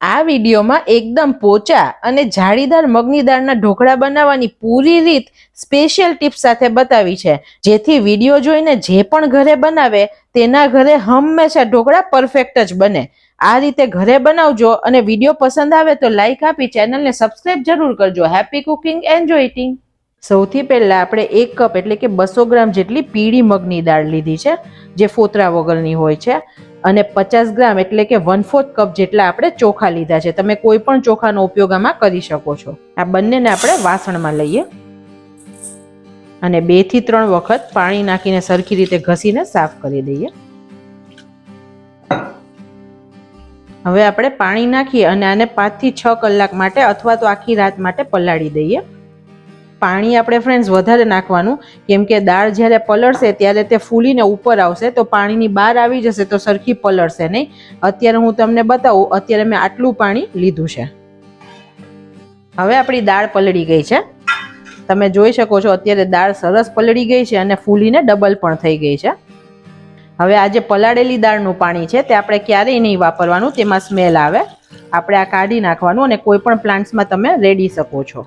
આ વિડીયોમાં એકદમ પોચા અને જાળીદાર મગની દાળના ઢોકળા બનાવવાની પૂરી રીત સ્પેશિયલ ટિપ્સ સાથે બતાવી છે, જેથી વિડીયો જોઈને જે પણ ઘરે બનાવે તેના ઘરે હંમેશા ઢોકળા પરફેક્ટ જ બને. આ રીતે ઘરે બનાવજો અને વિડીયો પસંદ આવે તો લાઈક આપી ચેનલને સબસ્ક્રાઇબ જરૂર કરજો. Happy cooking, enjoy eating. સૌથી પહેલા આપણે 1 કપ એટલે કે 200 ગ્રામ જેટલી પીળી મગની દાળ લીધી છે, જે ફોતરા વગરની હોય છે, અને 50 ગ્રામ એટલે કે 1/4 કપ જેટલા આપણે ચોખા લીધા છે. તમે કોઈ પણ ચોખાનો ઉપયોગ આમાં કરી શકો છો. આ બંનેને આપણે વાસણમાં લઈએ અને 2 થી 3 વખત પાણી નાખીને સરખી રીતે ઘસીને સાફ કરી દઈએ. હવે આપણે પાણી નાખી અને આને 5 થી 6 કલાક માટે અથવા તો આખી રાત માટે પલાળી દઈએ. પાણી આપણે ફ્રેન્ડ્સ વધારે નાખવાનું, કેમ કે દાળ જ્યારે પલળશે ત્યારે તે ફૂલીને ઉપર આવશે, તો પાણીની બહાર આવી જશે તો સરખી પલળશે નહીં. અત્યારે હું તમને બતાવું, અત્યારે મેં આટલું પાણી લીધું છે. હવે આપણી દાળ પલળી ગઈ છે. તમે જોઈ શકો છો અત્યારે દાળ સરસ પલળી ગઈ છે અને ફૂલીને ડબલ પણ થઈ ગઈ છે. હવે આ જે પલાળેલી દાળનું પાણી છે તે આપણે ક્યારેય નહીં વાપરવાનું, તેમાં સ્મેલ આવે. આપણે આ કાઢી નાખવાનું અને કોઈ પણ પ્લાન્ટ્સમાં તમે રેડી શકો છો.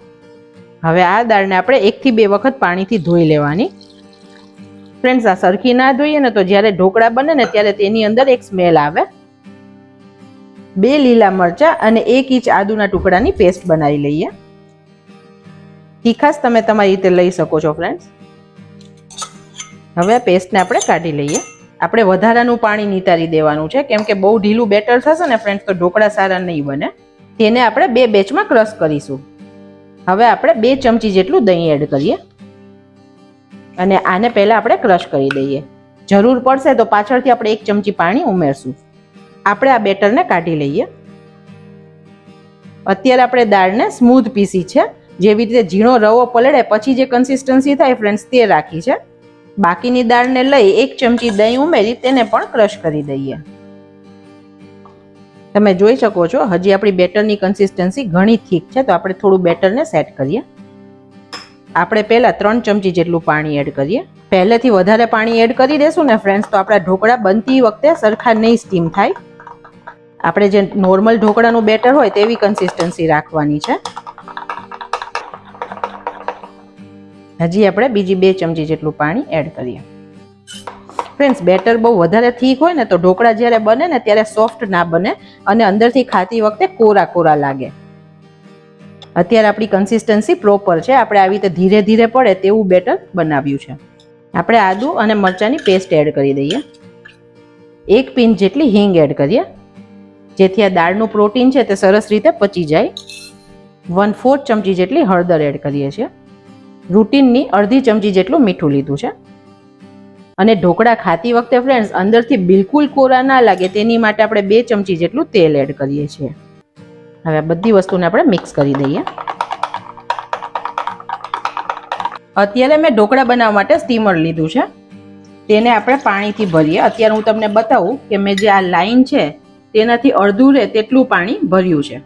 હવે આ દાળને આપણે 1 થી 2 વખત પાણીથી ધોઈ લેવાની. ફ્રેન્ડ્સ, આ સરખી ના ધોઈએ ને તો જ્યારે ઢોકળા બને ને ત્યારે તેની અંદર એક સ્મેલ આવે. 2 લીલા મરચા અને 1 ઇંચ આદુના ટુકડાની પેસ્ટ બનાવી લઈએ. તીખાશ તમે તમારી રીતે લઈ શકો છો ફ્રેન્ડ્સ. હવે આ પેસ્ટને આપણે કાઢી લઈએ. આપણે વધારાનું પાણી નિતારી દેવાનું છે, કેમ કે બહુ ઢીલું બેટર થશે ને ફ્રેન્ડ્સ તો ઢોકળા સારા નહીં બને. તેને આપણે 2 બેચમાં ક્રશ કરીશું. હવે આપણે 2 ચમચી જેટલું દહીં એડ કરીએ અને આને પહેલા આપણે ક્રશ કરી દઈએ. જરૂર પડશે તો પાછળથી આપણે 1 ચમચી પાણી ઉમેરશું. આપણે આ બેટરને કાઢી લઈએ. અત્યારે આપણે દાળને સ્મૂધ પીસી છે, જેવી રીતે ઝીણો રવો પલળે પછી જે કન્સિસ્ટન્સી થાય ફ્રેન્ડ્સ તે રાખી છે. બાકીની દાળને લઈ 1 ચમચી દહીં ઉમેરી તેને પણ ક્રશ કરી દઈએ. તમે જોઈ શકો છો હજી આપણી બેટરની કન્સિસ્ટન્સી ઘણી થીક છે, તો આપણે થોડું બેટરને સેટ કરીએ. આપણે પહેલા 3 ચમચી જેટલું પાણી એડ કરીએ. પહેલેથી વધારે પાણી એડ કરી દેશું ને ફ્રેન્ડ્સ તો આપણા ઢોકળા બનતી વખતે સરખા નહીં સ્ટીમ થાય. આપણે જે નોર્મલ ઢોકળાનું બેટર હોય તેવી કન્સિસ્ટન્સી રાખવાની છે. હજી આપણે બીજી 2 ચમચી જેટલું પાણી એડ કરીએ. ફ્રેન્ડ્સ, બેટર બહુ વધારે થીક હોય ને તો ઢોકળા જ્યારે બને ને ત્યારે સોફ્ટ ના બને અને અંદરથી ખાતી વખતે કોરા કોરા લાગે. અત્યારે આપણી કન્સિસ્ટન્સી પ્રોપર છે. આપણે આવી રીતે ધીરે ધીરે પડે તેવું બેટર બનાવ્યું છે. આપણે આદુ અને મરચાંની પેસ્ટ એડ કરી દઈએ. 1 પિંચ જેટલી હિંગ એડ કરીએ, જેથી આ દાળનું પ્રોટીન છે તે સરસ રીતે પચી જાય. 1/4 ચમચી જેટલી હળદર એડ કરીએ છીએ. રૂટીનની અડધી ચમચી જેટલું મીઠું લીધું છે. અને ઢોકળા ખાતી વખતે ફ્રેન્ડ્સ અંદરથી બિલકુલ કોરા ના લાગે તેની માટે આપણે 2 ચમચી જેટલું તેલ એડ કરીએ છીએ. હવે બધી વસ્તુને આપણે મિક્સ કરી દઈએ. અત્યારે મેં ઢોકળા બનાવવા માટે સ્ટીમર લીધું છે, તેને આપણે પાણીથી ભરીએ. અત્યારે હું તમને બતાવું કે મેં જે આ લાઈન છે તેનાથી અડધું રહે તેટલું પાણી ભર્યું છે.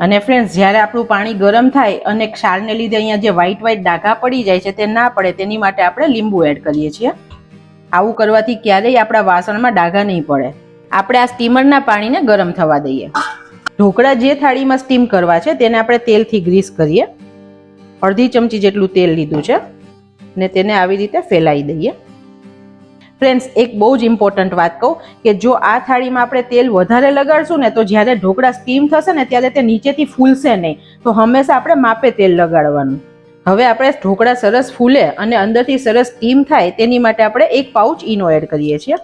અને ફ્રેન્ડ્સ, જ્યારે આપણું પાણી ગરમ થાય અને ક્ષારને લીધે અહીંયા જે વ્હાઈટ ડાઘા પડી જાય છે તે ના પડે તેની માટે આપણે લીંબુ એડ કરીએ છીએ. આવું કરવાથી ક્યારેય આપણા વાસણમાં ડાઘા નહીં પડે. આપણે આ સ્ટીમરના પાણીને ગરમ થવા દઈએ. ઢોકળા જે થાળીમાં સ્ટીમ કરવા છે તેને આપણે તેલથી ગ્રીસ કરીએ. અડધી ચમચી જેટલું તેલ લીધું છે ને તેને આવી રીતે ફેલાઈ દઈએ. ફ્રેન્ડ્સ, એક બહુ જ ઇમ્પોર્ટન્ટ વાત કહું કે જો આ થાળીમાં આપણે તેલ વધારે લગાડશું ને તો જ્યારે ઢોકળા સ્ટીમ થશે ને ત્યારે તે નીચેથી ફૂલશે નહીં. તો હંમેશા આપણે માપે તેલ લગાડવાનું. હવે આપણે ઢોકળા સરસ ફૂલે અને અંદરથી સરસ સ્ટીમ થાય તેની માટે આપણે 1 પાઉચ ઈનો એડ કરીએ છીએ.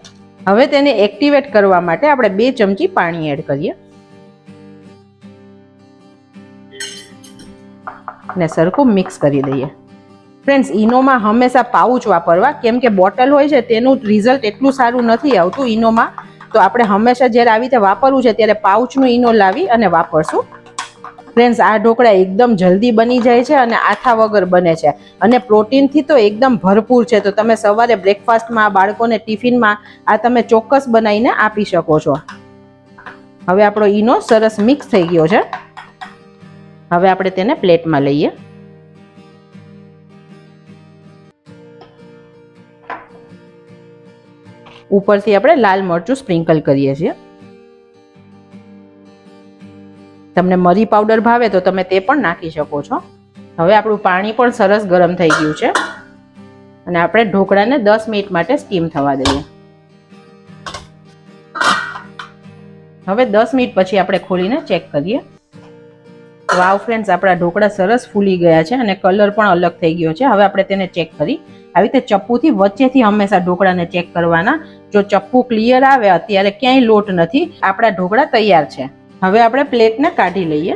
હવે તેને એક્ટિવેટ કરવા માટે આપણે 2 ચમચી પાણી એડ કરીએ અને સરખું મિક્સ કરી દઈએ. ફ્રેન્ડ્સ, ઈનોમાં હંમેશા પાઉચ વાપરવા, કેમ કે બોટલ હોય છે તેનું રિઝલ્ટ એટલું સારું નથી આવતું ઈનોમાં. તો આપણે હંમેશા જ્યારે આવી રીતે વાપરવું છે ત્યારે પાઉચનું ઈનો લાવી અને વાપરશું. ફ્રેન્ડ્સ, આ ઢોકળા એકદમ જલ્દી બની જાય છે અને આથા વગર બને છે અને પ્રોટીનથી તો એકદમ ભરપૂર છે. તો તમે સવારે બ્રેકફાસ્ટમાં, બાળકોને ટિફિનમાં આ તમે ચોક્કસ બનાવીને આપી શકો છો. હવે આપણો ઈનો સરસ મિક્સ થઈ ગયો છે. હવે આપણે તેને પ્લેટમાં લઈએ. ઉપરથી આપણે લાલ મરચું સ્પ્રિંકલ કરીએ છીએ. તમને મરી પાવડર ભાવે તો તમે તે પણ નાખી શકો છો. હવે આપણું પાણી પણ સરસ ગરમ થઈ ગયું છે અને આપણે ઢોકળાને 10 મિનિટ માટે સ્ટીમ થવા દઈએ. હવે 10 મિનિટ પછી આપણે ખોલીને ચેક કરીએ. વાવ ફ્રેન્ડ્સ, આપણા ઢોકળા સરસ ફૂલી ગયા છે અને કલર પણ અલગ થઈ ગયો છે. હવે આપણે તેને ચેક કરી. આવી રીતે ચપ્પુથી વચ્ચેથી હંમેશા ઢોકળાને ચેક કરવાના. જો ચપ્પુ ક્લિયર આવે, અત્યારે ક્યાંય લોટ નથી, આપણા ઢોકળા તૈયાર છે. હવે આપણે પ્લેટને કાઢી લઈએ.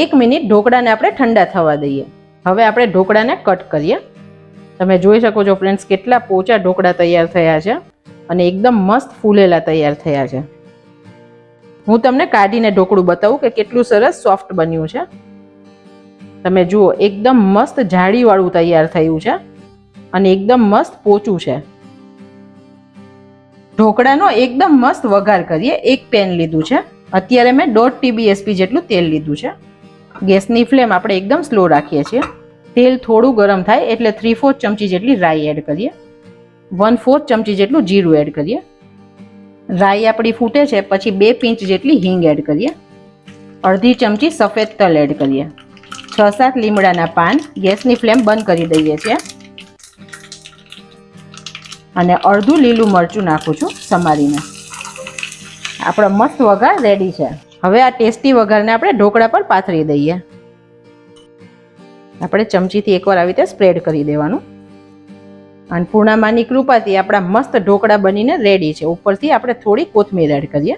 1 મિનિટ ઢોકળાને આપણે ઠંડા થવા દઈએ. હવે આપણે ઢોકળાને કટ કરીએ. તમે જોઈ શકો છો ફ્રેન્ડ્સ, કેટલા પોચા ઢોકળા તૈયાર થયા છે અને એકદમ મસ્ત ફૂલેલા તૈયાર થયા છે. હું તમને કાઢીને ઢોકળું બતાવું કે કેટલું સરસ સોફ્ટ બન્યું છે. તમે જુઓ, એકદમ મસ્ત જાળીવાળું તૈયાર થયું છે અને એકદમ મસ્ત પોચું છે. ઢોકળાનો એકદમ મસ્ત વઘાર કરીએ. એક પેન લીધું છે. અત્યારે મેં 1.5 TBSP જેટલું તેલ લીધું છે. ગેસની ફ્લેમ આપણે એકદમ સ્લો રાખીએ છીએ. તેલ થોડું ગરમ થાય એટલે 3/4 ચમચી જેટલી રાઈ એડ કરીએ. 1/4 ચમચી જેટલું જીરું એડ કરીએ. રાઈ આપણી ફૂટે છે પછી 2 પિંચ જેટલી હિંગ એડ કરીએ. અડધી ચમચી સફેદ તલ એડ કરીએ. 6-7 લીમડાના પાન. ગેસની ફ્લેમ બંધ કરી દઈએ છીએ અને અડધું લીલું મરચું નાખું છું સમારીને. આપણો મસ્ત વઘાર રેડી છે. હવે આ ટેસ્ટી વઘારને આપણે ઢોકળા પર પાથરી દઈએ. આપણે ચમચીથી એકવાર આવી રીતે સ્પ્રેડ કરી દેવાનું. અન્નપૂર્ણામાની કૃપાથી આપણા મસ્ત ઢોકળા બનીને રેડી છે. ઉપરથી આપણે થોડી કોથમીર એડ કરીએ.